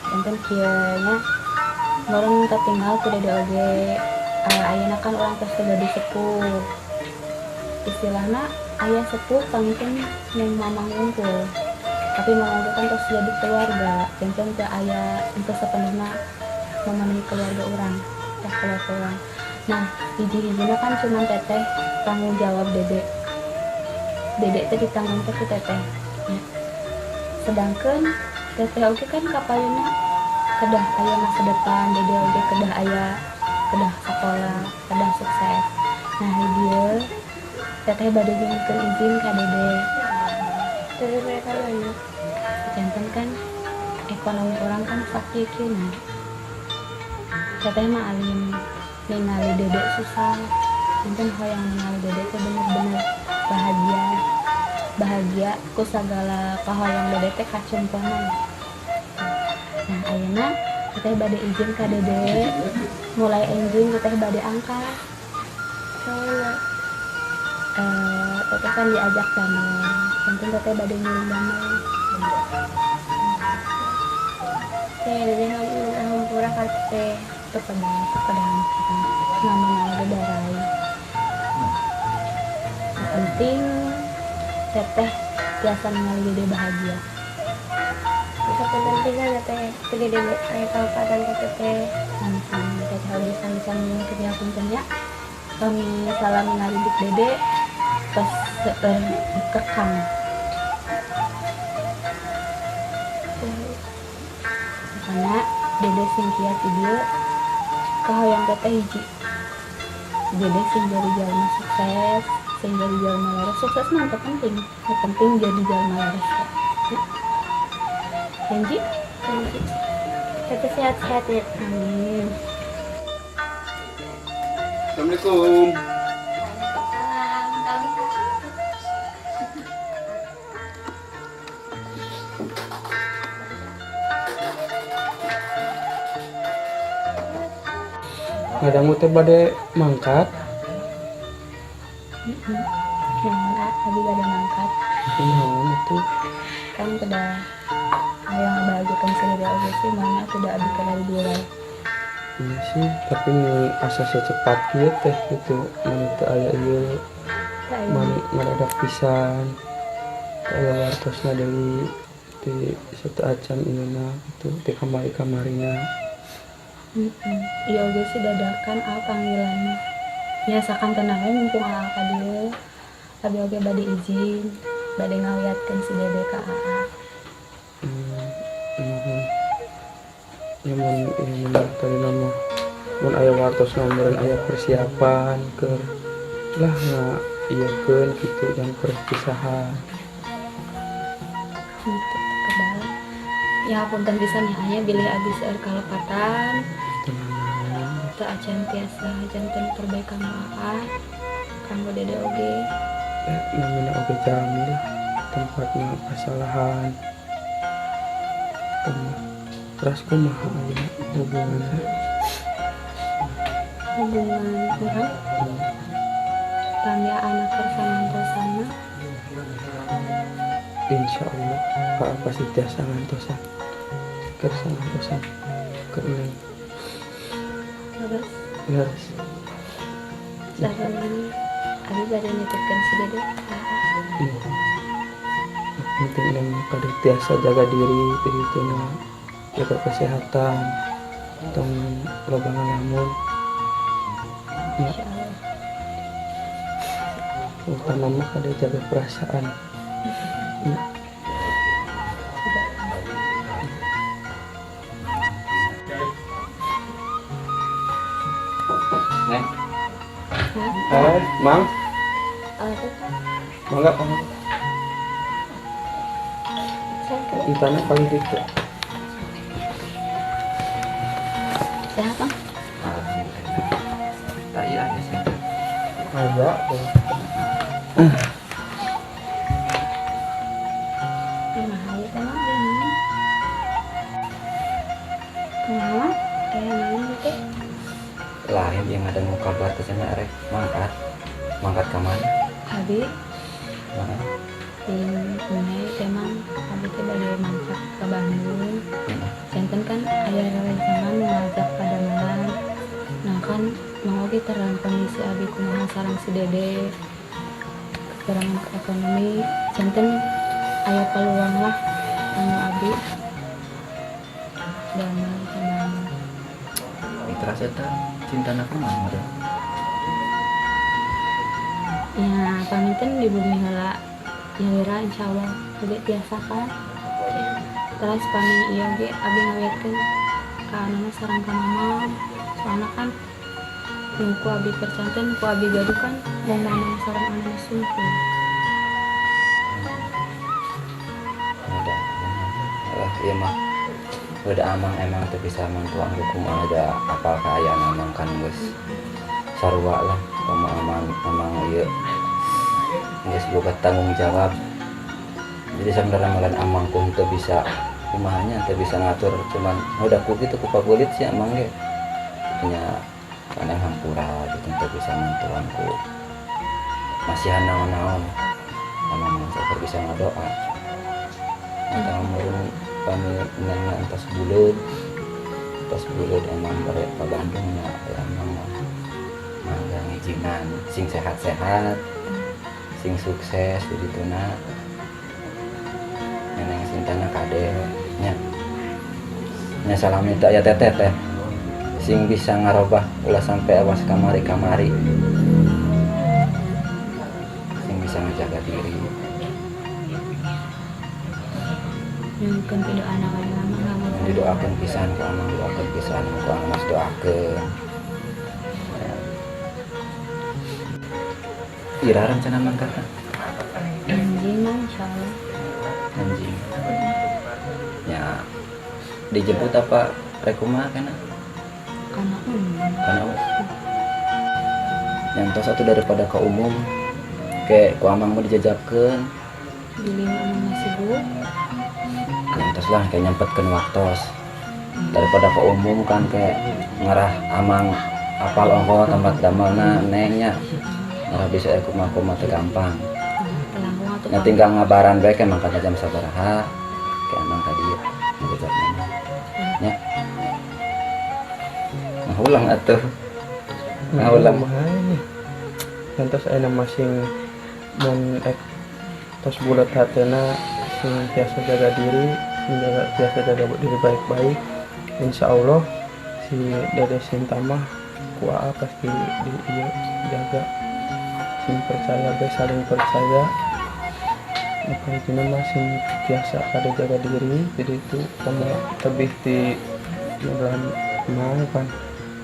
Enten kieunya meureun katinggal ku dede oge. Ayeuna kan urang tos jadi sepuh. Istilahna aya sepuh pangikeun yang mamang unggul. Tapi mamang unggul kan tos jadi keluarga. Enten teu aya untuk sepenuhna memenuhi keluarga urang, teh keluarga urang. Nah, hiji-hijina kan cuma teteh tanggung jawab dede. Dede teh ditanggung teh ku teteh. Sedangkan teteh oge kan kapayuna kedah aya masa depan, dede oge kedah aya kedah sekolah, kedah sukses. Nah, dieu teteh bade nyuhkeun izin ka dede. Dede mereka nanya. Janten kan ekonomi orang kan sakit kieu. Teteh mah alim ningali dede susah. Janten hoyong ningali dede teh bener-bener bahagia ku sagala kahoyong dede teh kacemponan. Nah, ayeuna teteh bade izin ka dede mulai enjing teteh bade angkat. Teteh kan diajak damel, penting teteh bade nyuruh damel. Dede hampura ka teteh teu kedah namanya dede darai. Penting teteh biasa ningali dede bahagia. Bisa penting teteh ke dede aya kaupatan ka teteh. Teteh bisa kerja puntennya. Kami salam ningali dik dede pas kekang. Karena dede sing kieu ti dieu kahoyong teteh hiji. Dede sing jadi jalma sukses, sing jadi jalma laras. Sukses mah teu penting, yang penting jadi jalma laras. Janji? Teteh sehat-sehat ya. Amin. Assalamualaikum. Kadang teh bade mangkat. Nah, abi bade mangkat. Naon itu? Kan kedah aya ngabahagiakeun sadede oge sih, mana tidak abi kana di dieu. Iya sih, tapi asa secepat kieu teh gitu. Mun teu aya ieu maradak pisan. Aya wartosna deui di satu acan ieu gitu, di kamari-kamarina. Iya oge sih dadakan panggilanna. Biasakan tenang we mumpung ka dieu. Abi oge bade izin, bade ngawiatkeun si dede ka AA. Mun tadi nama mun aya wartosna meureun aya persiapan keur lah ieukeun kitu yang perpisahan. Gitu kedah. Ya punten pisan ya aya bilih abi seueur kalepatan. Teu acan tiasa janten perbaikan AA. Kanggo dede oge. Namanya oge jamil tempatnya kesalahan. Terus kumaha aya hubungannya? Hubungan urang tangga anak persamantosana. Insya Allah apa sih tiasa ngantosan kersangantosan keren Terus saran ini abi bade nitipkeun si dede. penting yang pada tiasa jaga diri begitu jaga kesehatan tong loba ngalamun ya Insyaallah. utama mah kada jaga perasaan ya. Mang mangga kamu ditanya paling dikit Sehat Bang? Tak iya ada sih. ada mangkat ke mana? Abi Mana? ini emang abi teh bade mangkat ke Bandung. Janten kan aya rencana ngajak pada malam. Nah kan mau oge terang kondisi abi kumaha sareng si Dede kekurangan ekonomi. Janten aya peluang lah anu abi damel ke Bandung. Terasa tak cinta nak mana ada? Ya pamiten di bumi heula nyalira insyaallah oge biasa kan. Terus pami ieu ge abi ngawetkeun ka anu sareng ka mama. Soalna kan nu ku abi percanten ku abi gaduh kan mau mama sareng anu sungkeun. Ada. Lah iya mah. Udah amang emang tuh bisa mantuang hukum ada apal kaayaan amang kan geus sarua lah sama amang ieu geus boga tanggung jawab. Jadi sebenarnya malan amang pun teu bisa kumahanya teu bisa ngatur, cuman udah ku gitu ku pagulit sih amang ge nya kadang hampura gitu teu bisa mantuan ku masihan naon-naon amang mah bisa ngadoa atau murung kami menengah entas bulan emang barek ke Bandungnya emang mangga ngijinan sing sehat-sehat sing sukses di tuna neneng sintana kade nya salam minta ya teteh teh sing bisa ngarobah ulah sampai awas kamari sing bisa ngejaga diri. Mungkin video anak lama nggak Didoakan pisan ku amang doakan pisan ku mas doakan. Ira rencana mangkat anjing mah insyaallah. anjing ya dijemput apa rekuma kana karena yang tos satu daripada ke umum kayak ku amang mau dijajabkeun Bili anu masih bu. yang tos lah kayak nyempetkeun waktos daripada ke umum kan kayak ngarah amang apal ongko tempat damelna nengnya ngarah bisa kuma teh gampang. Nah tinggal ngabaran baik emang kata jam sabaraha kayak emang tadi ngejak mana nya ulang atuh ulang nih nanti saya masing mun tos bulat hatena sing biasa jaga diri biasa jaga diri baik-baik insya Allah si Dede Sinta mah kuaa pasti jaga sing percaya saling percaya maka itu masih biasa ada jaga diri jadi itu kamu lebih di dalam mau kan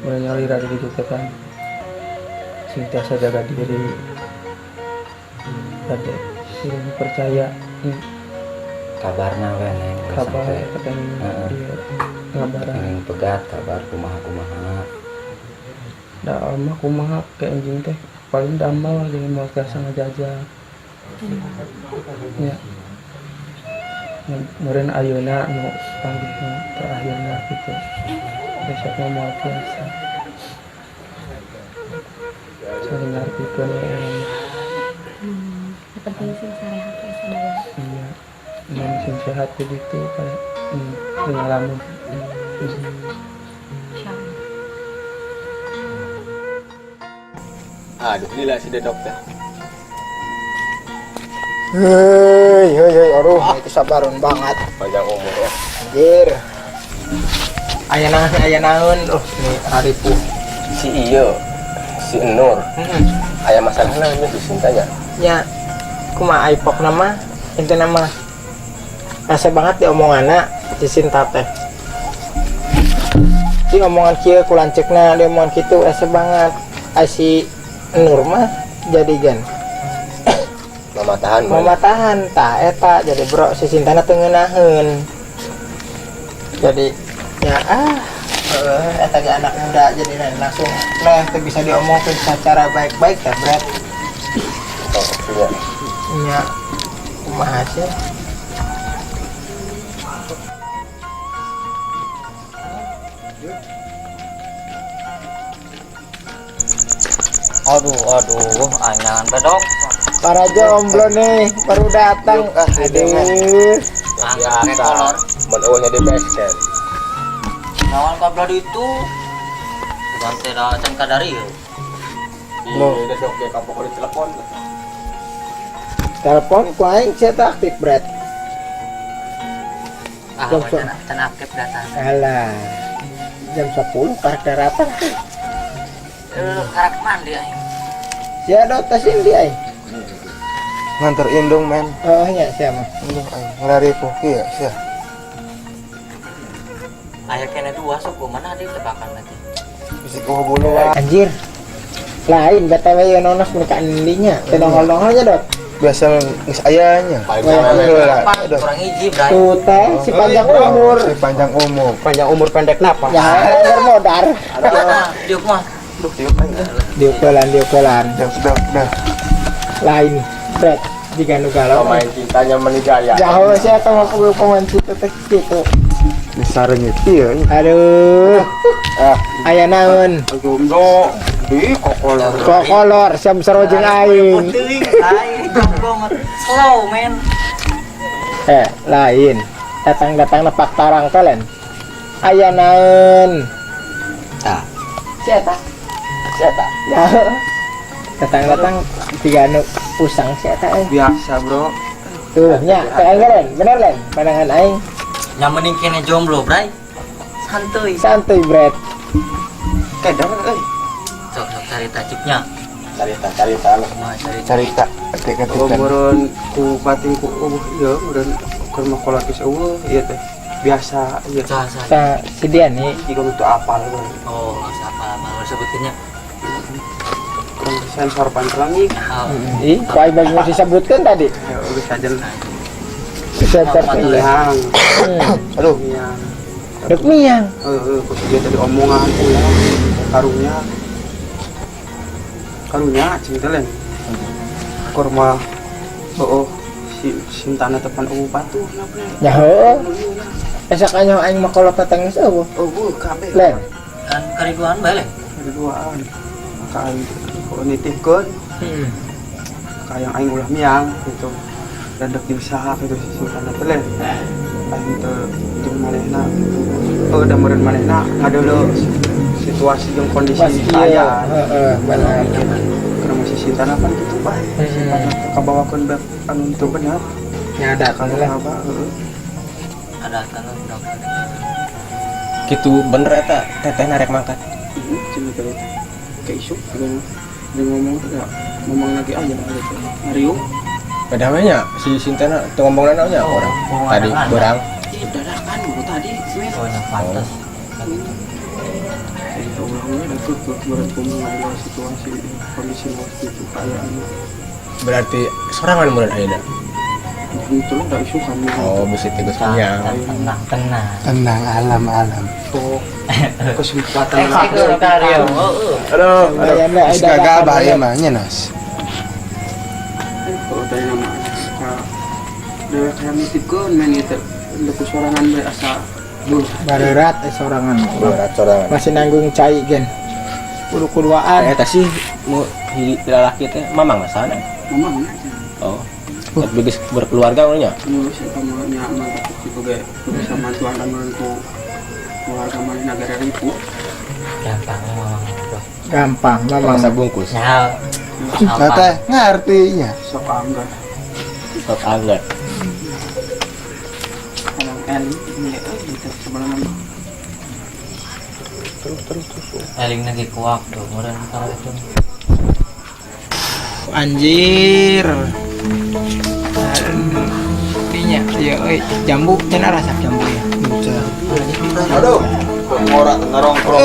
menyalur dari gitu kan sing biasa jaga diri ada sing percaya kabarna we neng kabar kadang dia ngabaran yang pegat kabar kumaha da mah kumaha ke anjing teh paling damal jadi mau biasa ngajajak ya meureun ayeuna nu panggihna terakhirna gitu besoknya mau biasa saling ngartikeun Penting sih sarehat ya sadaya. iya yang sing sehat begitu kayak pengalaman Insyaallah. Aduh, inilah si Dedok teh. Hei, aduh, itu sabaran banget. Panjang umur ya. Anjir. Aya naon, ini Arifu. Si Iyo, si Nur. Aya masalah naon itu cintanya. Ya, kumaha aipok nama, inti nama. Rasa banget di omonganna si Sinta teh. Di omongan kieu ku lanceukna, di omongan kitu rasa banget. Si Nur mah jadi gan. Mamatahan tah eta jadi bro si Sintana teu ngeunaheun. Jadi ya eta ge anak muda jadi langsung teh bisa diomongkeun secara baik-baik teh Bret. Oh, iya. Nya kumaha sih? Aduh, anyangan bedok. Para jomblo nih baru datang. Aduh. Pakai kolor. Menurutnya di basket. Nawan kabel itu. Bukan tidak cengka dari ya. Mau. Iya, dok ya kapok di telepon. Telepon ku aing cetak aktif berat. Jam Can aktif data. Alah. Jam 10 karakter apa? Karak mandi aing. Sia dotasin dia aing. Nganter indung men. Oh nya sia mah. Indung aing ngelari poki ya sia. Aya kene dua suku mana di tebakan nanti. Bisi ku bulu. Anjir. Lain BTW ya nonos mereka indinya. Tenongol-nongolnya dok. Biasa geus ayanya. Kurang hiji, Bray. Tuh teh si panjang umur. Si panjang umur. Panjang umur pendek napa? Ya bener modar. Diuk mah. Duh, tiup aing. Diukelan. Dah. Lain berat jika nu galau. Pemain cintanya menigaya. Jauh saya tahu aku pemain situ teh gitu. Disarenya ieu. Aduh. Aya naon? Jomblo di kokolor. Kokolor siam sarojeng aing. Lain, jomblo mah slow, men. Lain. Datang nepak tarang kalian. Aya naon? Tah. Siapa? Ya. Datang tiga nu pusang siapa? Biasa, Bro. Tuh nya, teh bener len. Pandangan aing Nyamening kene jomblo, Bray. Santuy. santuy bret. Kedar euy. Sok cari tacipnya. Carita lah. Mah cari. Carita ketik-ketikan. Umuran ku batin ku ieu udah keur makola geus eueuh ieu teh. Biasa ieu teh. Sah. Si dia nih Jika untuk apal we. Oh, siapa mau sebutinnya? Kurang sensor pantelangi. ih kau bagi mau disebutkan tadi. Ya udah saja lah. Bisa terpilih. Yang Aduh, yang Dek miang. ku dia tadi omongan ulah karunya. Karunya cinta lain. Kurma si sintana tepan batu kenapa? Ya heuh. Esaknya aing mah kalau tetangis eueuh. Kabeh. Len. Kan kariduan bae le. Keduaan. Maka aing kok nitipkeun kayak aing ulah miang gitu. Dadak diusaha gitu si sintana teh lain. Aing teh jeung manehna gitu. Da meureun manehna ngadeuleu situasi jeung kondisi Pas aya. iya. Heeh, benar. Karena masih sintana kan gitu bae. Sintana kabawakeun bab anu teu bener. Nyada kan lah. Apa Ada tanah dong. Gitu bener eta teteh narek mangkat. cina teh kayak isu dia ngomong ya ngomong lagi aja Mario Padahal si Sintana tuh ngomong namanya orang tadi orang. dadakan baru tadi men Oh, yang pantas. itu orangnya udah ke berat ngomong adalah situasi kondisi waktu itu kayak Berarti sorangan mulai ayeuna. itu lah gak isu kami Oh, besi tigus punya. Tenang. tenang alam. tuh kesempatan Eksektor karyo. Aduh, Ayana geus gagal bahaya mah nya Nas. kalau tadi nama dia kayak nitipkeun men itu leku sorangan bae asa Barerat sorangan. Berat sorangan. Masih nanggung cai gen. Kudu-kuduaan. Eta sih mau lalaki teh mamang sana. mamang Oh. Tapi geus berkeluarga nya. ngurus sama nyaman tapi juga bisa bantuan ku keluarga mana negara itu Gampang ngomong. Gampang, memang. Masa bungkus. Ya. Teh ngartinya. sok angga Sok anggar. kalau N ini gitu sebenarnya Eling lagi kuak tuh, meureun kalau itu. Anjir. Dinya, ya jambu cenah rasa jambu ya. Aduh, ora ngarongkrong.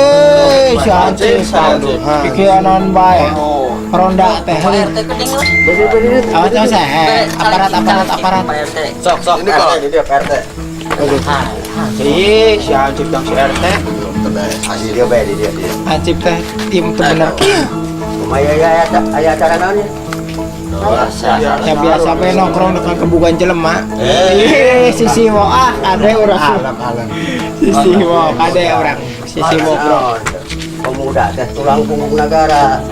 Si anjing pikiran bae. Ronda teh. Pak RT kening lah. Awas awas aparat. Sok. Ini kalau jadi PRT. Ih, si anjing tang si RT. Asli dia bae dia. Anjing teh tim teu bener. Aya acara naon ya? Ya biasa bae nongkrong dekat kebugan jelema. Si Siwo ade urang. Alam. Si Siwo ade urang. Si Siwo bro. Pemuda teh tulang punggung negara.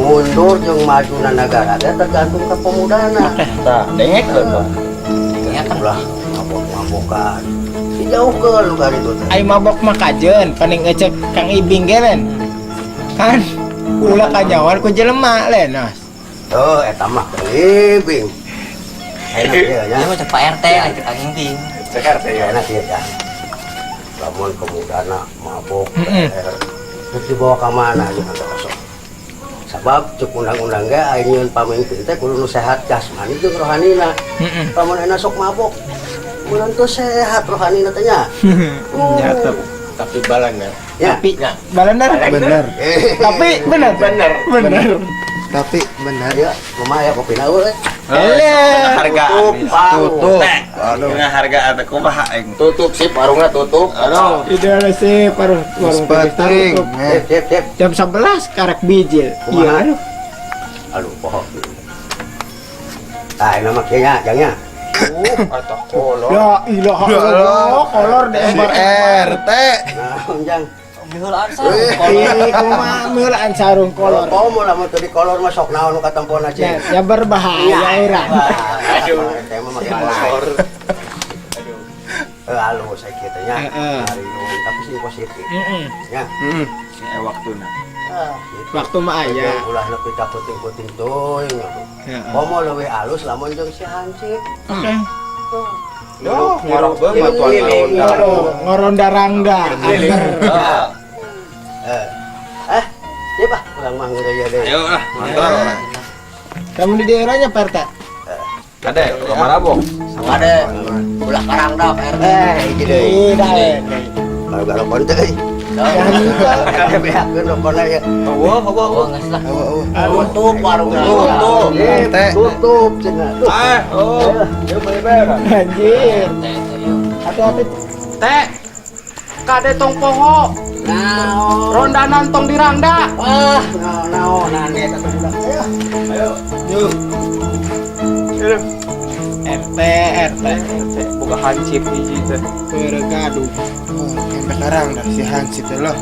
mundur jeung maju na negara teh tergantung ke pemudana. Tah, dengek kan. Ulah mabok-mabokan. Dijauhkeun lu kali itu teh. Ai mabok mah kajeun, paling ngecek Kang Ibing gelen. Kan ulah kanyawan ku jelema lenas. Oh, eta mah kelibing. Enak ya nya. Ini mah cek Pak RT lah kita nging. Cekar teh enak ya nya. Lamun pemudana mabok terus dibawa ke mana jangan terosok. Sebab cek undang-undang ge ayeun pamingpin teh kudu nu sehat jasmani jeung rohanina. Lamun enak sok mabok mun teu sehat rohanina teh nya. Ya, tapi balanger. Ya. Tapi balanger bener. Tapi bener. Tapi benar ya, lumayan kopi na euy. Harga Tutup. Aduh, harga ada kumaha aing. Tutup sih warungna tutup. Aduh, ideal sih warung Penting. Sip. Jam 11 karek bijil. Iya, aduh. Aduh, pohon. Ah, nama kieu jangnya. Atau kolor. Ya ilaha illallah, kolor di RT. Nah, jang. Miheulaan sa. Ini kumaha meulaan sarung kolor. Oh, mau lamun teu di kolor mah sok naon nu katempona cing. Ya berbahaya urang. Aduh, teh mah make kolor. Aduh. Halus saya kieu teh nya. Hari nu tapi sih positif. Ya. Si waktuna. Gitu. Waktu mah aya. Ulah nepi ka puting-puting teuing. Komo leuwih halus lamun jeung si hansip. Oke. Duh, ngorok banget Ngoronda rangga. Iya pak, pulang mah ngeri deh. Ayo lah, mantap. Kamu di daerahnya Pak RT? Ada, kamar abong. Ada ulah karang dah Pak RT. Iki deui. Iya, Kalau gak rokon teh. Kakek behakeun rokona ya. Oh, geus lah. Tutup warungna. Tutup cenah. Yuk beber. Anjir. Hati-hati. Teh, kade tong poho. Naon? Ronda nantong di rangda. Wah, naonan eta teh budak. Ayo. RT. Buka hansip hiji teh. Gaduh. Oh, yang sekarang dari si Hansip teh loh.